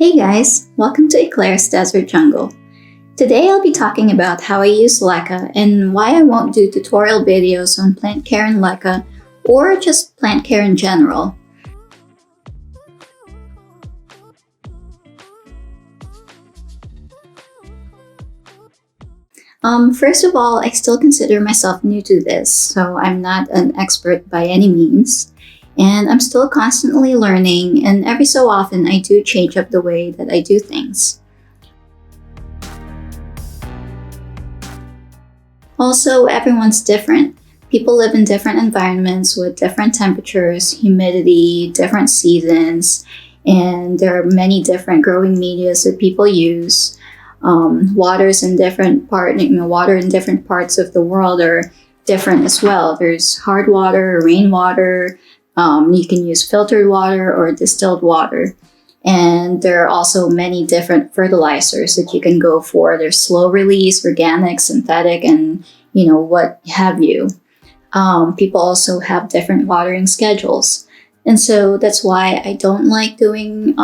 Hey guys, welcome to Eclair's Desert Jungle. Today I'll be talking about how I use LECA and why I won't do tutorial videos on plant care in LECA or just plant care in general. First of all, I still consider myself new to this, so I'm not an expert by any means. And I'm still constantly learning, and every so often I do change up the way that I do things. Also, everyone's different. People live in different environments with different temperatures, humidity, different seasons, and there are many different growing medias that people use. Water in different parts of the world are different as well. There's hard water, rainwater. You can use filtered water or distilled water. And there are also many different fertilizers that you can go for. There's slow release, organic, synthetic, and what have you. People also have different watering schedules. And so that's why I don't like doing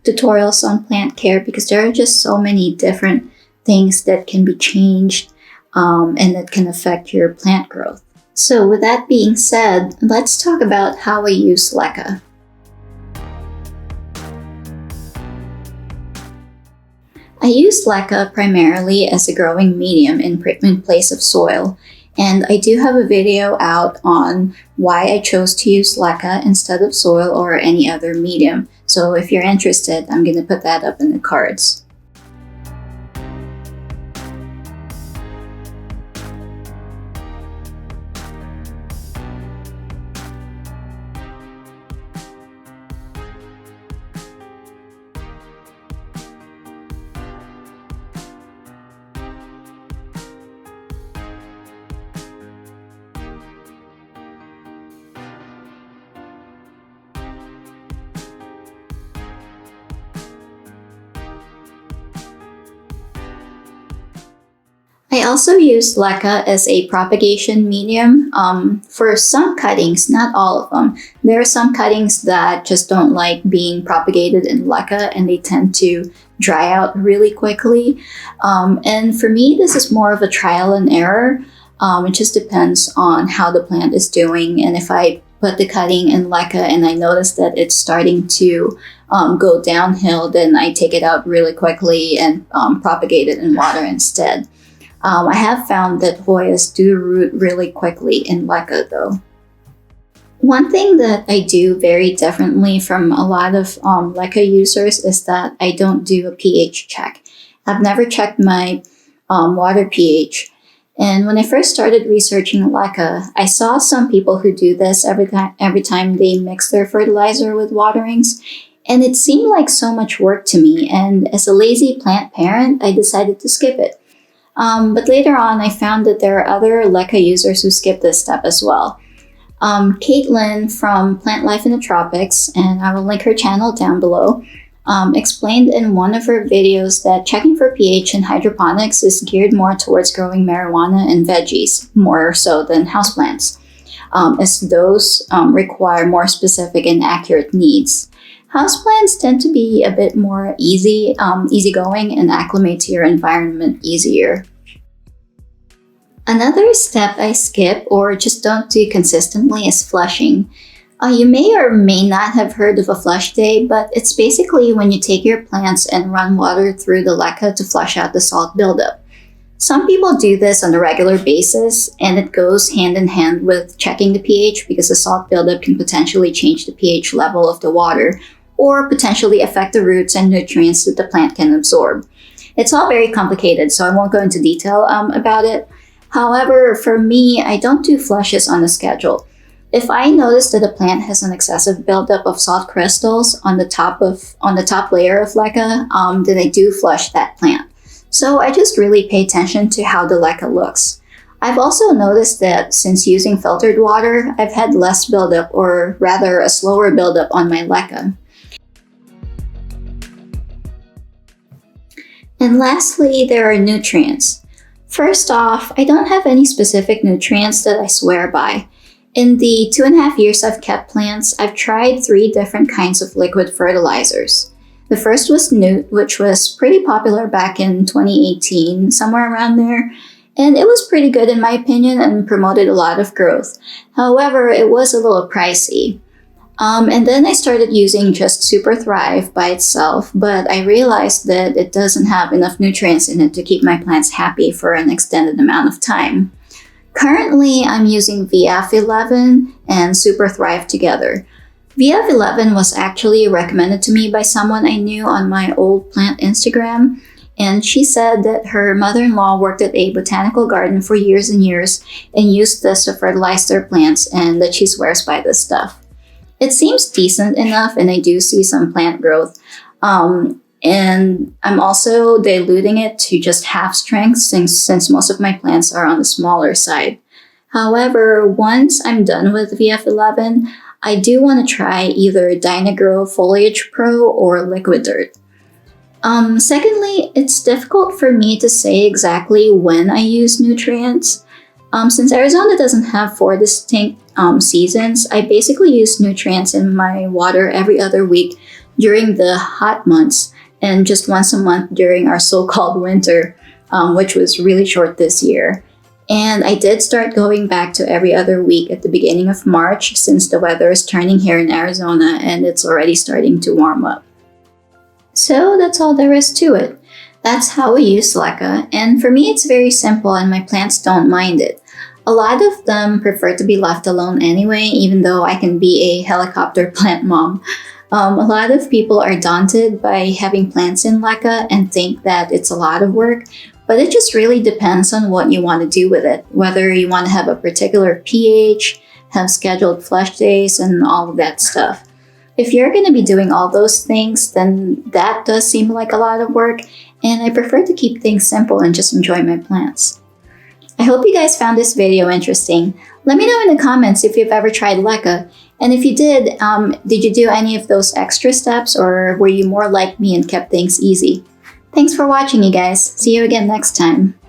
tutorials on plant care, because there are just so many different things that can be changed and that can affect your plant growth. So with that being said, let's talk about how I use LECA. I use LECA primarily as a growing medium in place of soil, and I do have a video out on why I chose to use LECA instead of soil or any other medium. So if you're interested, I'm going to put that up in the cards. I also use LECA as a propagation medium for some cuttings, not all of them. There are some cuttings that just don't like being propagated in LECA and they tend to dry out really quickly. And for me, this is more of a trial and error. It just depends on how the plant is doing. And if I put the cutting in LECA and I notice that it's starting to go downhill, then I take it out really quickly and propagate it in water instead. I have found that Hoyas do root really quickly in LECA though. One thing that I do very differently from a lot of LECA users is that I don't do a pH check. I've never checked my water pH. And when I first started researching LECA, I saw some people who do this every time they mix their fertilizer with waterings. And it seemed like so much work to me. And as a lazy plant parent, I decided to skip it. But later on, I found that there are other LECA users who skip this step as well. Caitlin from Plant Life in the Tropics, and I will link her channel down below, explained in one of her videos that checking for pH in hydroponics is geared more towards growing marijuana and veggies, more so than houseplants, as those require more specific and accurate needs. Houseplants tend to be a bit more easygoing and acclimate to your environment easier. Another step I skip or just don't do consistently is flushing. You may or may not have heard of a flush day, but it's basically when you take your plants and run water through the LECA to flush out the salt buildup. Some people do this on a regular basis, and it goes hand in hand with checking the pH because the salt buildup can potentially change the pH level of the water or potentially affect the roots and nutrients that the plant can absorb. It's all very complicated, so I won't go into detail about it. However, for me, I don't do flushes on a schedule. If I notice that a plant has an excessive buildup of salt crystals on the top layer of LECA, then I do flush that plant. So I just really pay attention to how the LECA looks. I've also noticed that since using filtered water, I've had less buildup, or rather a slower buildup on my LECA. And lastly, there are nutrients. First off, I don't have any specific nutrients that I swear by. In the 2.5 years I've kept plants, I've tried 3 different kinds of liquid fertilizers. The first was Newt, which was pretty popular back in 2018, somewhere around there. And it was pretty good in my opinion and promoted a lot of growth. However, it was a little pricey. And then I started using just Super Thrive by itself, but I realized that it doesn't have enough nutrients in it to keep my plants happy for an extended amount of time. Currently, I'm using VF11 and Super Thrive together. VF11 was actually recommended to me by someone I knew on my old plant Instagram, and she said that her mother-in-law worked at a botanical garden for years and years and used this to fertilize their plants, and that she swears by this stuff. It seems decent enough, and I do see some plant growth. And I'm also diluting it to just half strength since most of my plants are on the smaller side. However, once I'm done with VF11, I do want to try either Dynagrow Foliage Pro or Liquid Dirt. Secondly, it's difficult for me to say exactly when I use nutrients. Since Arizona doesn't have 4 distinct seasons, I basically use nutrients in my water every other week during the hot months and just once a month during our so-called winter, which was really short this year. And I did start going back to every other week at the beginning of March since the weather is turning here in Arizona and it's already starting to warm up. So that's all there is to it. That's how we use LECA, and for me it's very simple and my plants don't mind it. A lot of them prefer to be left alone anyway, even though I can be a helicopter plant mom. A lot of people are daunted by having plants in LECA and think that it's a lot of work, but it just really depends on what you want to do with it, whether you want to have a particular pH, have scheduled flush days, and all of that stuff. If you're going to be doing all those things, then that does seem like a lot of work, and I prefer to keep things simple and just enjoy my plants. I hope you guys found this video interesting. Let me know in the comments if you've ever tried LECA, and if you did you do any of those extra steps, or were you more like me and kept things easy? Thanks for watching, you guys. See you again next time.